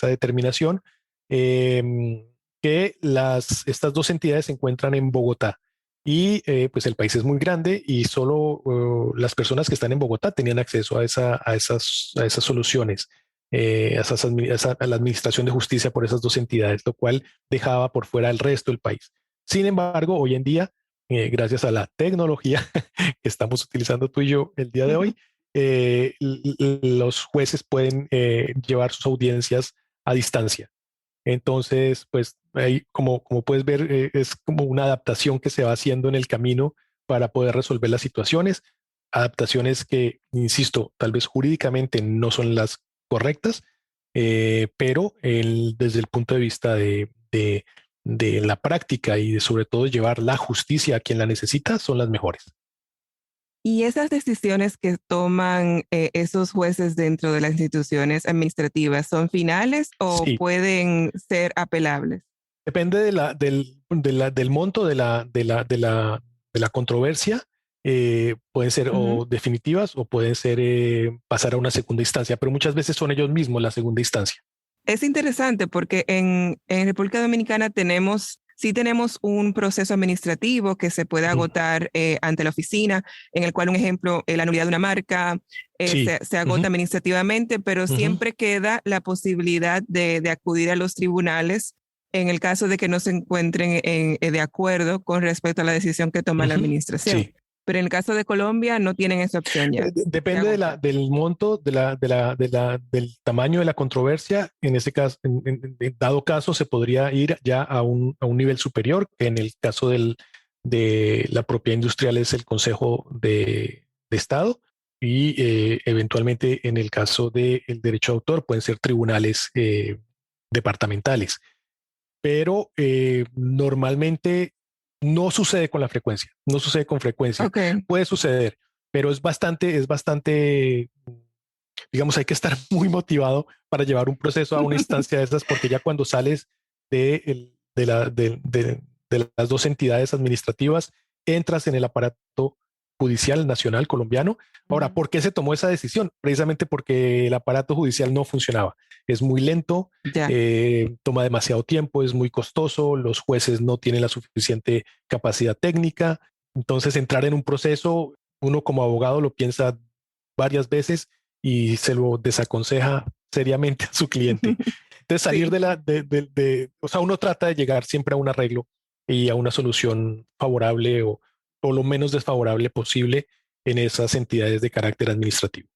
determinación, que estas dos entidades se encuentran en Bogotá y pues el país es muy grande y solo las personas que están en Bogotá tenían acceso a esas soluciones, a la administración de justicia por esas dos entidades, lo cual dejaba por fuera el resto del país. Sin embargo, hoy en día, gracias a la tecnología que estamos utilizando tú y yo el día de hoy, los jueces pueden llevar sus audiencias a distancia. Entonces, pues ahí, como puedes ver, es como una adaptación que se va haciendo en el camino para poder resolver las situaciones, adaptaciones que, insisto, tal vez jurídicamente no son las correctas, pero desde el punto de vista de la práctica y de sobre todo llevar la justicia a quien la necesita, son las mejores. ¿Y esas decisiones que toman esos jueces dentro de las instituciones administrativas son finales o Sí, pueden ser apelables? depende del monto de la controversia. Pueden ser Ujú. o definitivas o pueden ser pasar a una segunda instancia, pero muchas veces son ellos mismos la segunda instancia. Es interesante porque en República Dominicana sí tenemos un proceso administrativo que se puede Ujú. agotar ante la oficina, en el cual, un ejemplo, la nulidad de una marca Sí. se agota Ujú. administrativamente, pero Ujú. siempre queda la posibilidad de acudir a los tribunales en el caso de que no se encuentren de acuerdo con respecto a la decisión que toma la Ujú. administración. Sí. Pero en el caso de Colombia no tienen esa opción ya. Se Depende agota. del monto, del tamaño de la controversia. En ese caso, en dado caso, se podría ir ya a un nivel superior. En el caso de la propiedad industrial es el Consejo de Estado y eventualmente en el caso del derecho de autor pueden ser tribunales departamentales. Pero normalmente no sucede con la frecuencia, no sucede con frecuencia. Ok. Puede suceder, pero es bastante, digamos, hay que estar muy motivado para llevar un proceso a una instancia de esas, porque ya cuando sales de, el- de, la, de las dos entidades administrativas, entras en el aparato judicial nacional colombiano. Ahora, Ujú. ¿por qué se tomó esa decisión? Precisamente porque el aparato judicial no funcionaba. Es muy lento, Ya. toma demasiado tiempo, es muy costoso, los jueces no tienen la suficiente capacidad técnica. Entonces, entrar en un proceso, uno como abogado lo piensa varias veces y se lo desaconseja seriamente a su cliente. Entonces, salir Sí. o sea, uno trata de llegar siempre a un arreglo y a una solución favorable o lo menos desfavorable posible en esas entidades de carácter administrativo.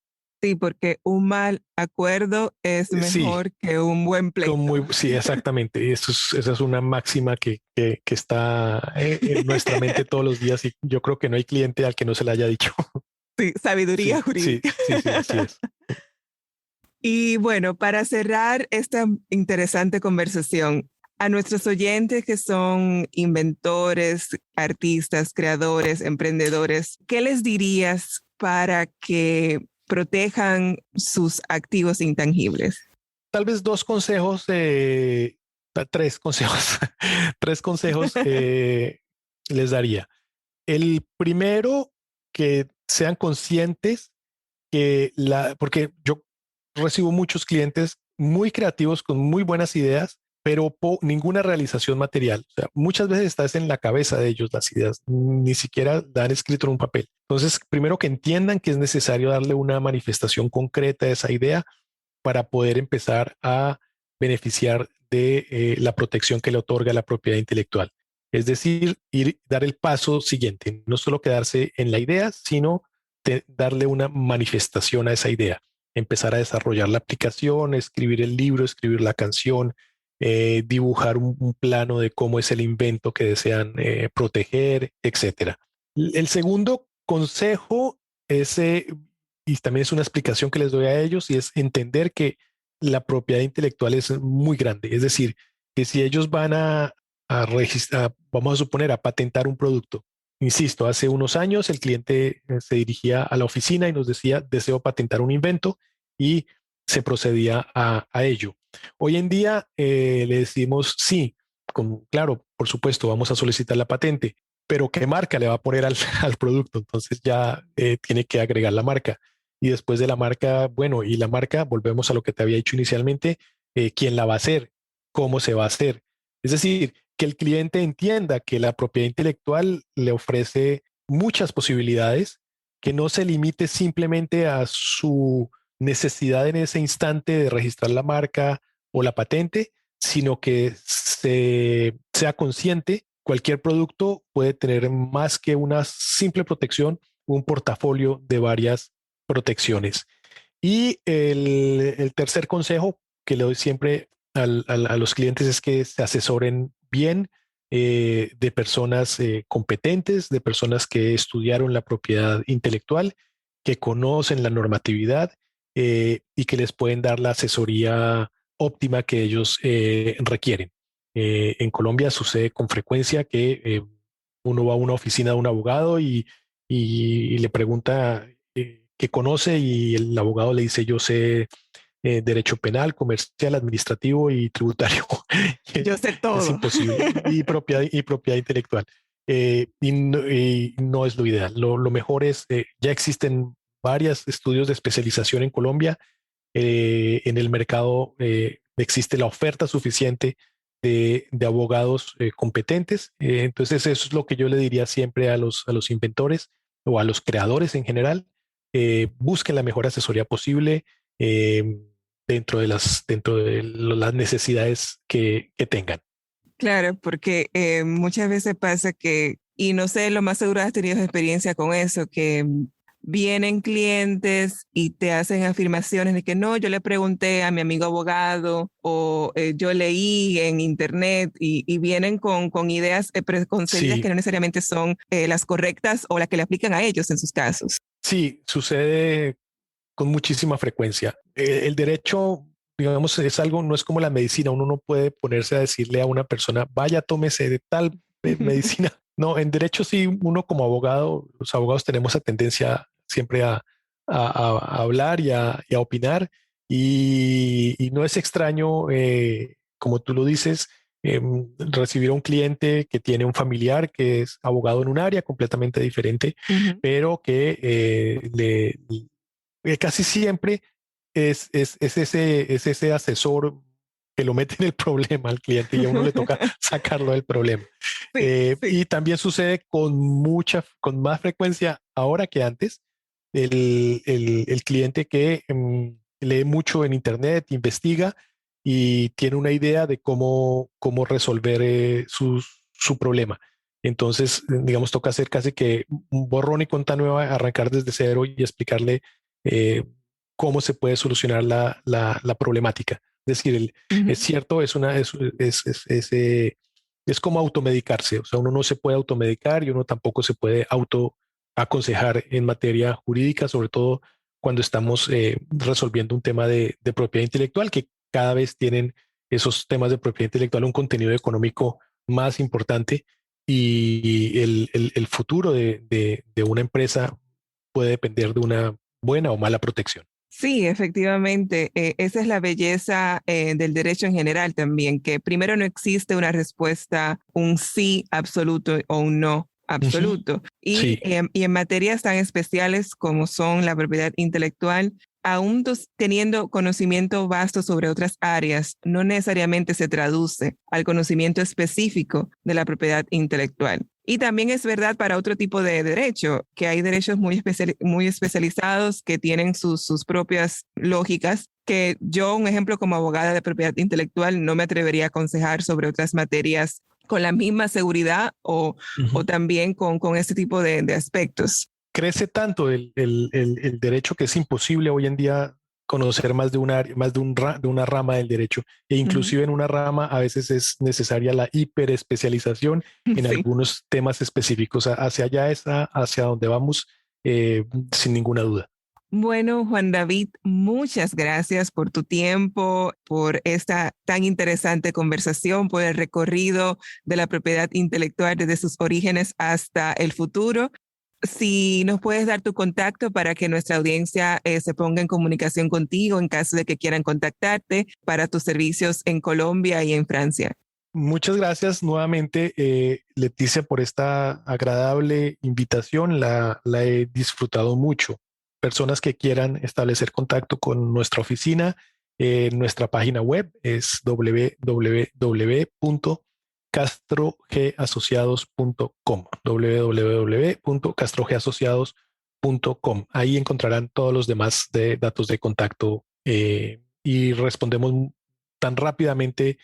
Sí, porque un mal acuerdo es Sí, mejor que un buen pleito. sí, exactamente. Esa es una máxima que está en nuestra mente todos los días y yo creo que no hay cliente al que no se le haya dicho. Sí, sabiduría Sí, sí, jurídica. sí, sí, así es. Y bueno, para cerrar esta interesante conversación, a nuestros oyentes que son inventores, artistas, creadores, emprendedores, ¿qué les dirías para que protejan sus activos intangibles? Tal vez dos consejos Tres consejos, tres consejos les daría. El primero, que sean conscientes porque yo recibo muchos clientes muy creativos con muy buenas ideas, pero ninguna realización material. O sea, muchas veces estás en la cabeza de ellos las ideas, ni siquiera dan escrito en un papel. Entonces, primero que entiendan que es necesario darle una manifestación concreta a esa idea para poder empezar a beneficiar de la protección que le otorga la propiedad intelectual. Es decir, dar el paso siguiente, no solo quedarse en la idea, sino darle una manifestación a esa idea, empezar a desarrollar la aplicación, escribir el libro, escribir la canción, dibujar un plano de cómo es el invento que desean proteger, etcétera. El segundo consejo es, y también es una explicación que les doy a ellos, y es entender que la propiedad intelectual es muy grande. Es decir, que si ellos van a registrar, vamos a suponer, a patentar un producto. Insisto, hace unos años el cliente se dirigía a la oficina y nos decía, deseo patentar un invento, y se procedía a ello. Hoy en día le decimos, sí, claro, por supuesto, vamos a solicitar la patente, pero ¿qué marca le va a poner al producto? Entonces ya tiene que agregar la marca. Y después de la marca, bueno, y la marca, volvemos a lo que te había dicho inicialmente, quién la va a hacer, cómo se va a hacer. Es decir, que el cliente entienda que la propiedad intelectual le ofrece muchas posibilidades, que no se limite simplemente a su necesidad en ese instante de registrar la marca o la patente, sino que sea consciente. Cualquier producto puede tener más que una simple protección, un portafolio de varias protecciones. Y el tercer consejo que le doy siempre a los clientes es que se asesoren bien de personas competentes, de personas que estudiaron la propiedad intelectual, que conocen la normatividad y que les pueden dar la asesoría óptima que ellos requieren. En Colombia sucede con frecuencia que uno va a una oficina de un abogado y le pregunta qué conoce, y el abogado le dice, yo sé derecho penal, comercial, administrativo y tributario. Yo sé Es todo. imposible. Y propiedad intelectual. Y no es lo ideal. Lo mejor es, ya existen varios estudios de especialización en Colombia. En el mercado existe la oferta suficiente de abogados competentes. Entonces eso es lo que yo le diría siempre a los inventores o a los creadores en general. Busquen la mejor asesoría posible eh, dentro de las necesidades que tengan. Claro, porque muchas veces pasa que, y no sé, lo más seguro has tenido experiencia con eso, que vienen clientes y te hacen afirmaciones de que no, yo le pregunté a mi amigo abogado o yo leí en internet y vienen con ideas preconcebidas que Sí, no necesariamente son las correctas o las que le aplican a ellos en sus casos. sí, sucede con muchísima frecuencia. El derecho, digamos, es algo, no es como la medicina. Uno no puede ponerse a decirle a una persona, vaya, tómese de tal medicina. No, en derecho sí, uno como abogado, los abogados tenemos la tendencia siempre a hablar y a opinar. Y no es extraño, como tú lo dices, recibir a un cliente que tiene un familiar que es abogado en un área completamente diferente, Ujú. pero que casi siempre es ese asesor que lo mete en el problema al cliente y a uno le toca sacarlo del problema. Sí, sí. Y también sucede con más frecuencia ahora que antes, el cliente que lee mucho en internet, investiga y tiene una idea de cómo resolver su problema. Entonces, digamos, toca hacer casi que un borrón y cuenta nueva, arrancar desde cero y explicarle eh, cómo se puede solucionar la problemática. Es decir, es Ujú. cierto, es como automedicarse. O sea, uno no se puede automedicar y uno tampoco se puede autoaconsejar en materia jurídica, sobre todo cuando estamos resolviendo un tema de propiedad intelectual, que cada vez tienen esos temas de propiedad intelectual un contenido económico más importante, y el futuro de una empresa puede depender de una buena o mala protección. Sí, efectivamente. Esa es la belleza del derecho en general también, que primero no existe una respuesta, un sí absoluto o un no absoluto. Sí. Y en materias tan especiales como son la propiedad intelectual, aún teniendo conocimiento vasto sobre otras áreas, no necesariamente se traduce al conocimiento específico de la propiedad intelectual. Y también es verdad para otro tipo de derecho, que hay derechos muy especializados que tienen sus propias lógicas, que yo, un ejemplo como abogada de propiedad intelectual, no me atrevería a aconsejar sobre otras materias con la misma seguridad o también con este tipo de aspectos. Crece tanto el derecho que es imposible hoy en día conocer más de una rama del derecho, e inclusive en una rama a veces es necesaria la hiperespecialización en Sí. algunos temas específicos. Hacia allá es hacia donde vamos, sin ninguna duda. Bueno, Juan David, muchas gracias por tu tiempo, por esta tan interesante conversación, por el recorrido de la propiedad intelectual desde sus orígenes hasta el futuro. Si nos puedes dar tu contacto para que nuestra audiencia se ponga en comunicación contigo en caso de que quieran contactarte para tus servicios en Colombia y en Francia. Muchas gracias nuevamente, Leticia, por esta agradable invitación. La he disfrutado mucho. Personas que quieran establecer contacto con nuestra oficina, nuestra página web es www.castrogasociados.com, www.castrogasociados.com. Ahí encontrarán todos los demás datos de contacto, y respondemos tan rápidamente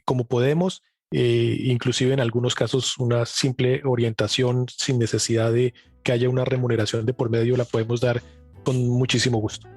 como podemos, inclusive en algunos casos una simple orientación sin necesidad de que haya una remuneración de por medio la podemos dar con muchísimo gusto.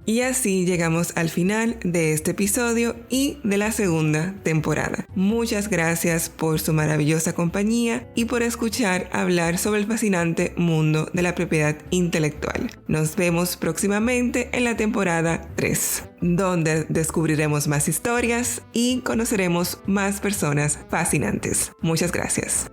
Y así llegamos al final de este episodio y de la segunda temporada. Muchas gracias por su maravillosa compañía y por escuchar hablar sobre el fascinante mundo de la propiedad intelectual. Nos vemos próximamente en la temporada 3, donde descubriremos más historias y conoceremos más personas fascinantes. Muchas gracias.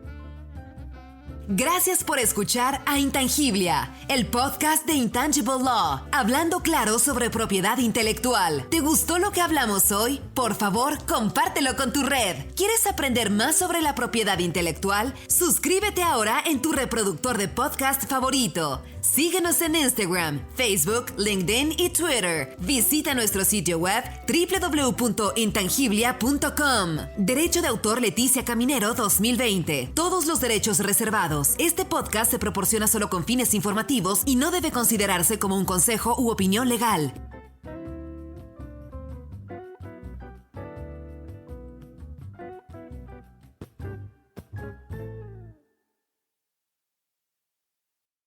Gracias por escuchar a Intangiblia, el podcast de Intangible Law, hablando claro sobre propiedad intelectual. ¿Te gustó lo que hablamos hoy? Por favor, compártelo con tu red. ¿Quieres aprender más sobre la propiedad intelectual? Suscríbete ahora en tu reproductor de podcast favorito. Síguenos en Instagram, Facebook, LinkedIn y Twitter. Visita nuestro sitio web www.intangiblia.com. Derecho de autor Leticia Caminero 2020. Todos los derechos reservados. Este podcast se proporciona solo con fines informativos y no debe considerarse como un consejo u opinión legal.